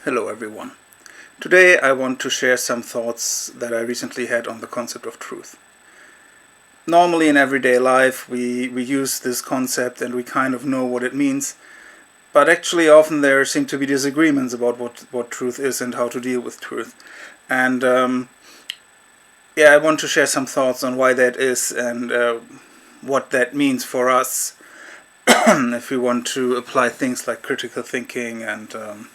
Hello everyone. Today I want to share some thoughts that I recently had on the concept of truth. Normally in everyday life we use this concept and we kind of know what it means, but actually often there seem to be disagreements about what truth is and how to deal with truth. And I want to share some thoughts on why that is and what that means for us if we want to apply things like critical thinking and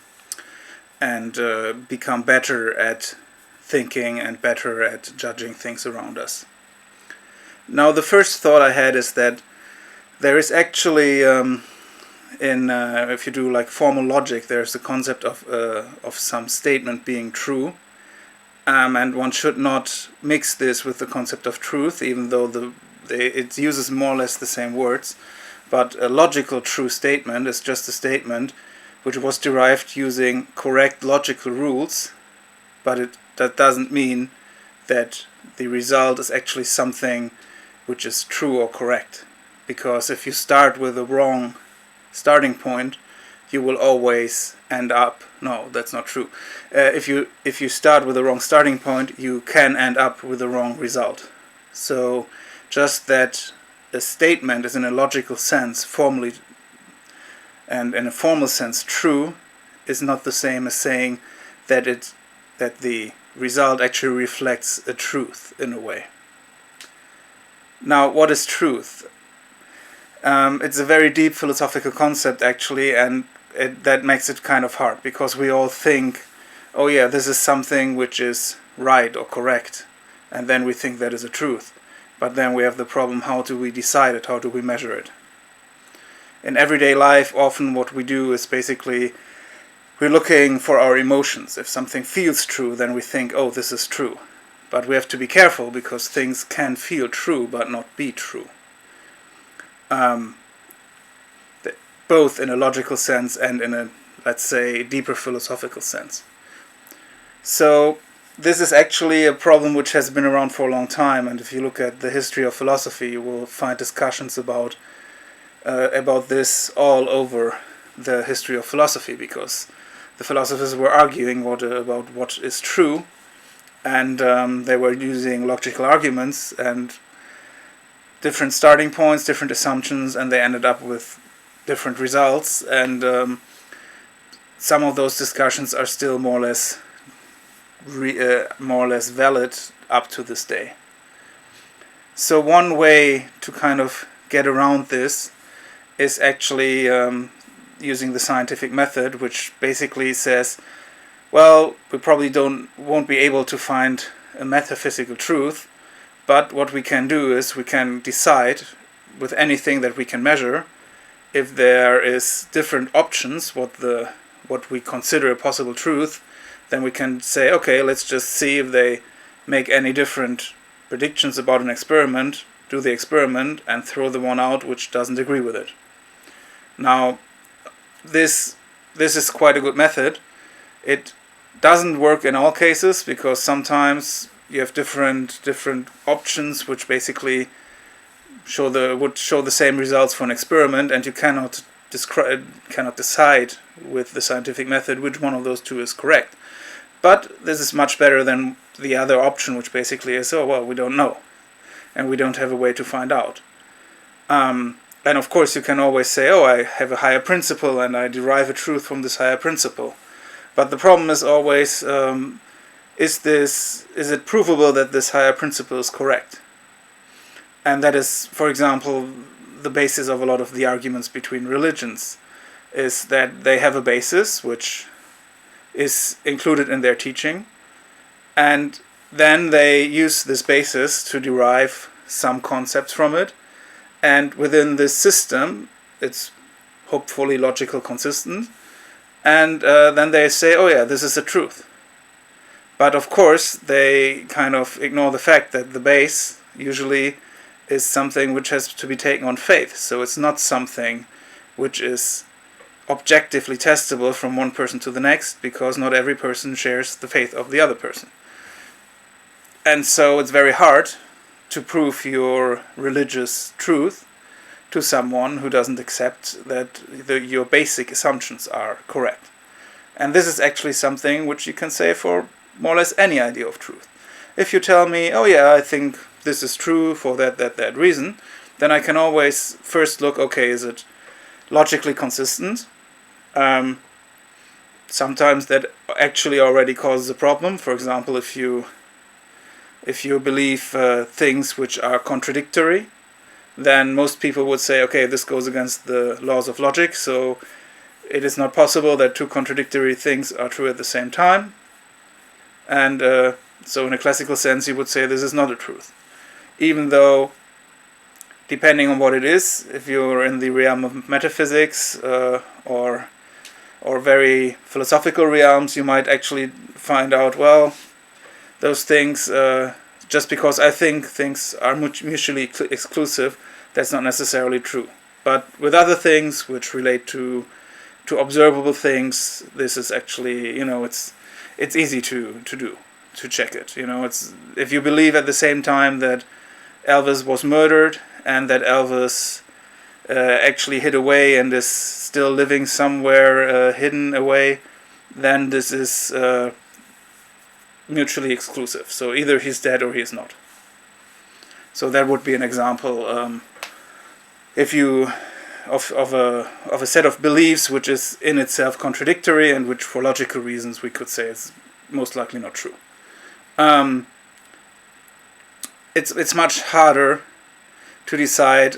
become better at thinking and better at judging things around us. Now, the first thought I had is that there is actually, if you do like formal logic, there's the concept of some statement being true, and one should not mix this with the concept of truth, even though it uses more or less the same words. But a logical true statement is just a statement which was derived using correct logical rules, but that doesn't mean that the result is actually something which is true or correct. Because if you start with a wrong starting point, you will always end up... No, that's not true. If you start with the wrong starting point, you can end up with the wrong result. So just that a statement is in a logical sense formally and in a formal sense true is not the same as saying that the result actually reflects a truth in a way. Now, what is truth? It's a very deep philosophical concept actually, and that makes it kind of hard, because we all think, oh yeah, this is something which is right or correct, and then we think that is a truth. But then we have the problem, how do we decide it, how do we measure it? In everyday life, often what we do is basically we're looking for our emotions. If something feels true, then we think, oh, this is true. But we have to be careful, because things can feel true but not be true. Both in a logical sense and in a, let's say, deeper philosophical sense. So this is actually a problem which has been around for a long time, and if you look at the history of philosophy, you will find discussions about this all over the history of philosophy, because the philosophers were arguing about what is true, and they were using logical arguments and different starting points, different assumptions, and they ended up with different results, and some of those discussions are still more or less valid up to this day. So one way to kind of get around this is actually using the scientific method, which basically says, well, we probably won't be able to find a metaphysical truth, but what we can do is we can decide with anything that we can measure, if there is different options, what we consider a possible truth, then we can say, okay, let's just see if they make any different predictions about an experiment, do the experiment, and throw the one out which doesn't agree with it. Now, this is quite a good method. It doesn't work in all cases, because sometimes you have different options which basically would show the same results for an experiment, and you cannot decide with the scientific method which one of those two is correct. But this is much better than the other option, which basically is, oh well, we don't know, and we don't have a way to find out. And of course you can always say, oh, I have a higher principle and I derive a truth from this higher principle. But the problem is always, is it provable that this higher principle is correct? And that is, for example, the basis of a lot of the arguments between religions, is that they have a basis which is included in their teaching, and then they use this basis to derive some concepts from it, and within this system it's hopefully logical consistent, and then they say, oh yeah, this is the truth. But of course they kind of ignore the fact that the base usually is something which has to be taken on faith, so it's not something which is objectively testable from one person to the next, because not every person shares the faith of the other person. And so it's very hard to prove your religious truth to someone who doesn't accept that your basic assumptions are correct. And this is actually something which you can say for more or less any idea of truth. If you tell me, oh yeah, I think this is true for that reason, then I can always first look, okay, is it logically consistent? Sometimes that actually already causes a problem. For example, if you believe things which are contradictory, then most people would say, okay, this goes against the laws of logic, so it is not possible that two contradictory things are true at the same time. And so in a classical sense, you would say this is not a truth. Even though, depending on what it is, if you're in the realm of metaphysics or very philosophical realms, you might actually find out, well, those things, just because I think things are mutually exclusive, that's not necessarily true. But with other things which relate to observable things, this is actually, it's easy to do, to check it. It's, if you believe at the same time that Elvis was murdered and that Elvis actually hid away and is still living somewhere hidden away, then this is mutually exclusive. So either he's dead or he's not. So that would be an example. If you of a set of beliefs which is in itself contradictory and which for logical reasons we could say is most likely not true. It's much harder to decide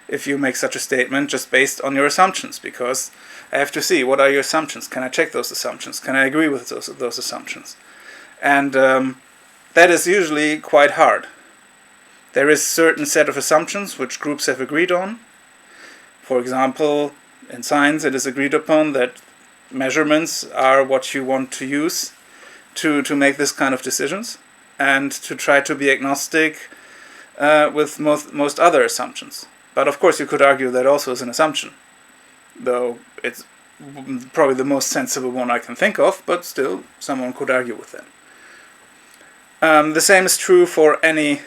if you make such a statement just based on your assumptions, because I have to see, what are your assumptions? Can I check those assumptions? Can I agree with those assumptions? And that is usually quite hard. There is a certain set of assumptions which groups have agreed on. For example, in science it is agreed upon that measurements are what you want to use to make this kind of decisions, and to try to be agnostic with most other assumptions. But of course you could argue that also is an assumption, though it's probably the most sensible one I can think of, but still someone could argue with that. The same is true for any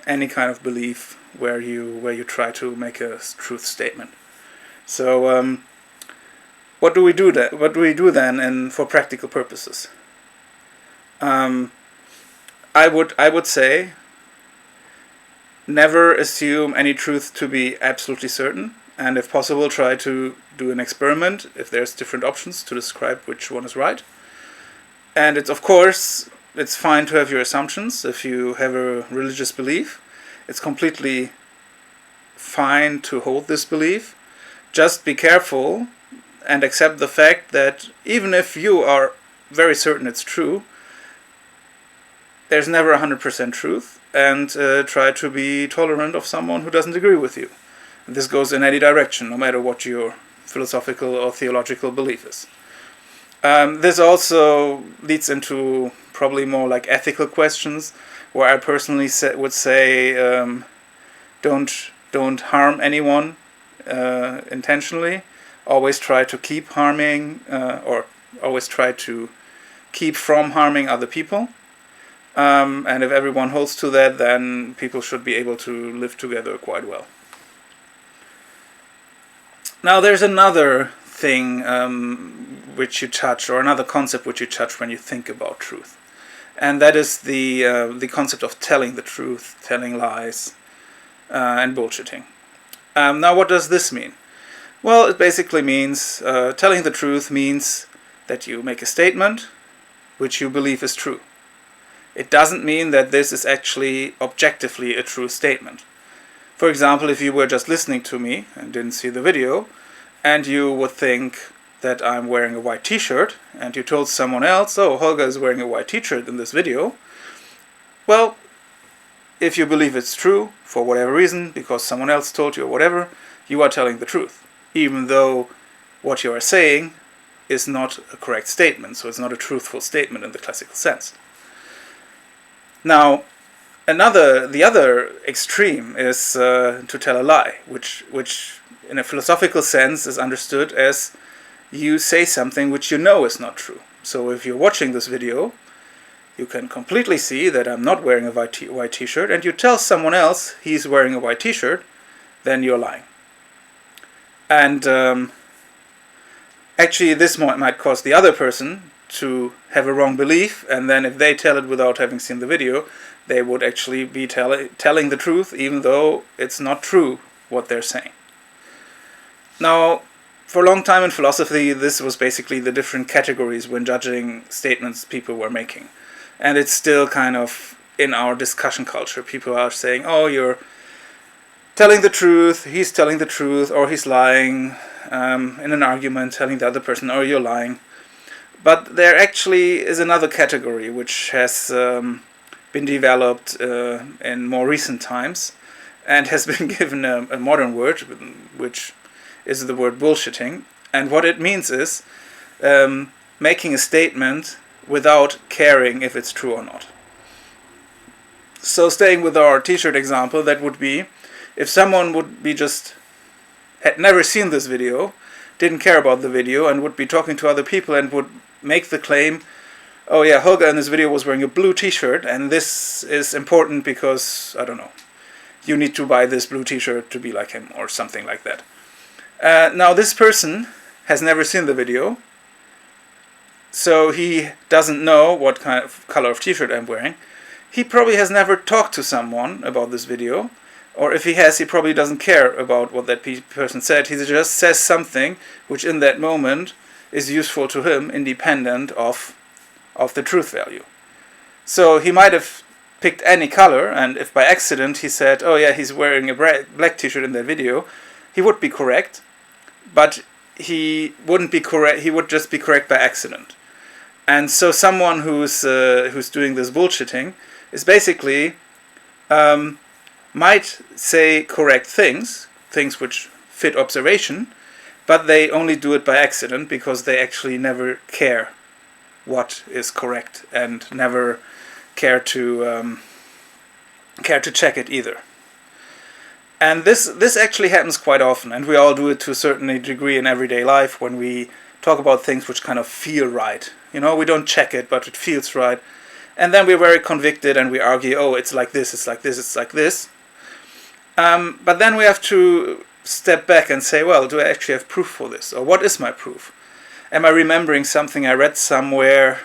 kind of belief where you try to make a truth statement. So what do we do then? What do we do then for practical purposes? I would say never assume any truth to be absolutely certain, and if possible try to do an experiment if there's different options to describe which one is right. And it's fine to have your assumptions. If you have a religious belief, it's completely fine to hold this belief. Just be careful and accept the fact that even if you are very certain it's true, there's never 100% truth, and try to be tolerant of someone who doesn't agree with you. And this goes in any direction, no matter what your philosophical or theological belief is. This also leads into probably more like ethical questions, where I personally would say don't harm anyone intentionally. Always try to keep harming, or always try to keep from harming other people. And if everyone holds to that, then people should be able to live together quite well. Now there's another thing which you touch, or another concept which you touch when you think about truth. And that is the concept of telling the truth, telling lies, and bullshitting. Now what does this mean? Well, it basically means, telling the truth means that you make a statement which you believe is true. It doesn't mean that this is actually objectively a true statement. For example, if you were just listening to me and didn't see the video, and you would think that I'm wearing a white t-shirt, and you told someone else, oh, Holger is wearing a white t-shirt in this video, well, if you believe it's true, for whatever reason, because someone else told you or whatever, you are telling the truth, even though what you are saying is not a correct statement, so it's not a truthful statement in the classical sense. Now, the other extreme is to tell a lie, which in a philosophical sense is understood as you say something which you know is not true. So if you're watching this video, you can completely see that I'm not wearing a white t-shirt, and you tell someone else he's wearing a white t-shirt, then you're lying. And Actually, this might cause the other person to have a wrong belief, and then if they tell it without having seen the video, they would actually be telling the truth, even though it's not true what they're saying. Now, for a long time in philosophy, this was basically the different categories when judging statements people were making. And it's still kind of in our discussion culture. People are saying, oh, you're telling the truth, he's telling the truth, or he's lying, in an argument, telling the other person, oh, you're lying. But there actually is another category which has been developed in more recent times and has been given a modern word, which is the word bullshitting. And what it means is making a statement without caring if it's true or not. So staying with our t-shirt example, that would be if someone would be had never seen this video, didn't care about the video, and would be talking to other people and would make the claim, oh yeah, Holger in this video was wearing a blue t-shirt, and this is important because, I don't know, you need to buy this blue t-shirt to be like him, or something like that. Now this person has never seen the video, so he doesn't know what kind of color of t-shirt I'm wearing. He probably has never talked to someone about this video, or if he has, he probably doesn't care about what that person said. He just says something which in that moment is useful to him, independent of the truth value. So he might have picked any color, and if by accident he said, oh yeah, he's wearing a black t-shirt in that video, he would be correct, but he wouldn't be correct. He would just be correct by accident. And so someone who's doing this bullshitting is basically might say correct things which fit observation, but they only do it by accident because they actually never care what is correct and never care to check it either. And this actually happens quite often, and we all do it to a certain degree in everyday life when we talk about things which kind of feel right. You know, we don't check it, but it feels right. And then we're very convicted and we argue, oh, it's like this, it's like this, it's like this. But then we have to step back and say, well, do I actually have proof for this? Or what is my proof? Am I remembering something I read somewhere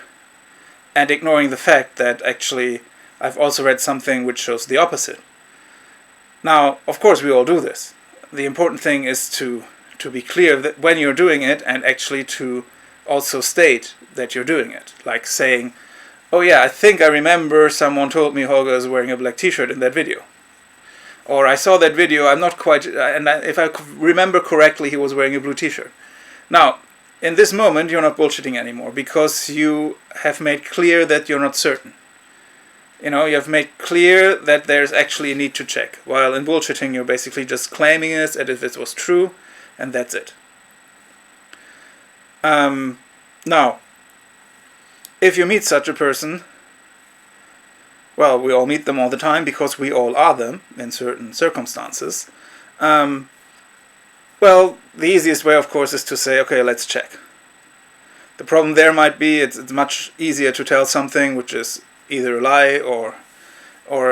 and ignoring the fact that actually I've also read something which shows the opposite? Now, of course, we all do this. The important thing is to be clear that when you're doing it, and actually to also state that you're doing it. Like saying, oh yeah, I think I remember someone told me Holger is wearing a black t-shirt in that video. Or I saw that video, I'm not quite, if I remember correctly, he was wearing a blue t-shirt. Now, in this moment, you're not bullshitting anymore, because you have made clear that you're not certain. You know, you have made clear that there's actually a need to check. While in bullshitting, you're basically just claiming it as if it was true, and that's it. Now, if you meet such a person, well, we all meet them all the time because we all are them in certain circumstances. Well, the easiest way, of course, is to say, okay, let's check. The problem there might be it's much easier to tell something which is either a lie or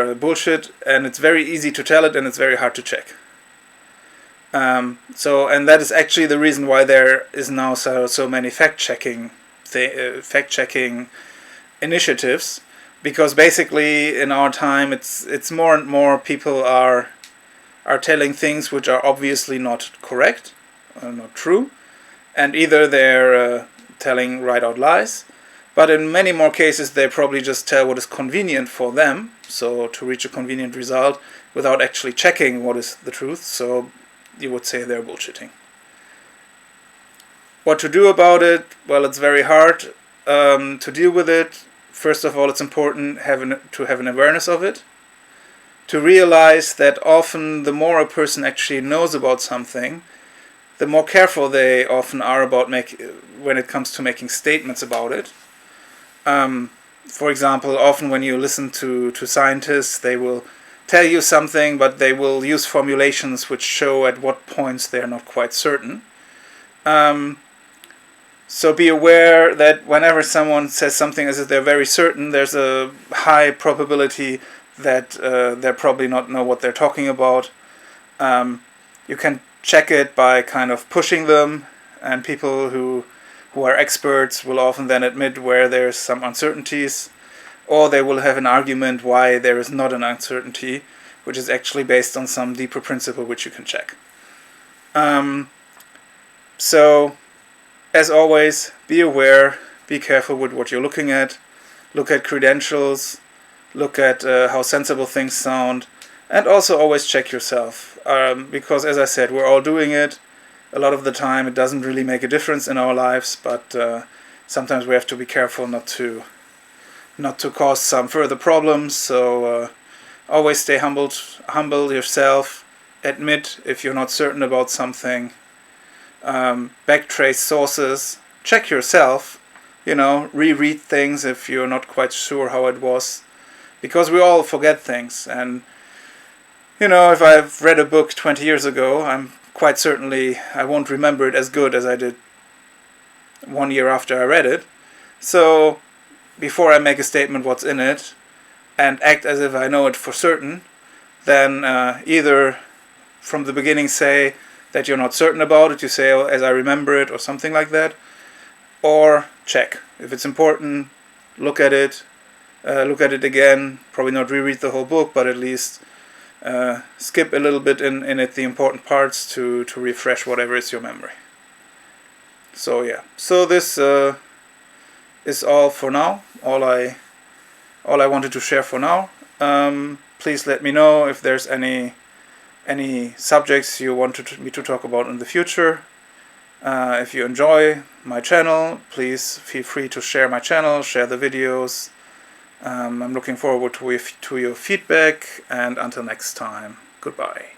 a bullshit, and it's very easy to tell it and it's very hard to check. And that is actually the reason why there is now so many fact-checking initiatives, because basically in our time it's more and more people are telling things which are obviously not correct, not true, and either they're telling right out lies, but in many more cases they probably just tell what is convenient for them, so to reach a convenient result without actually checking what is the truth. So you would say they're bullshitting. What to do about it? Well, it's very hard to deal with it. First of all, it's important to have an awareness of it, to realize that often the more a person actually knows about something, the more careful they often are about when it comes to making statements about it. For example, often when you listen to scientists, they will tell you something, but they will use formulations which show at what points they're not quite certain. So be aware that whenever someone says something as if they're very certain, there's a high probability that they probably not know what they're talking about. You can check it by kind of pushing them, and people who are experts will often then admit where there's some uncertainties, or they will have an argument why there is not an uncertainty, which is actually based on some deeper principle which you can check. So, as always, be aware, be careful with what you're looking at, look at credentials, look at how sensible things sound, and also always check yourself, because as I said, we're all doing it. A lot of the time it doesn't really make a difference in our lives, but sometimes we have to be careful not to cause some further problems. So always stay humble yourself, admit if you're not certain about something, backtrace sources, check yourself, reread things if you're not quite sure how it was, because we all forget things. And if I've read a book 20 years ago, I'm quite certainly I won't remember it as good as I did 1 year after I read it. So before I make a statement what's in it and act as if I know it for certain, then either from the beginning say that you're not certain about it, you say, oh, as I remember it, or something like that, or check. If it's important, look at it again, probably not reread the whole book, but at least skip a little bit in it, the important parts, to refresh whatever is your memory. So yeah, so this is all for now, all I wanted to share for now. Please let me know if there's any subjects you want me to talk about in the future. If you enjoy my channel, please feel free to share my channel, share the videos. I'm looking forward to your feedback, and until next time, goodbye.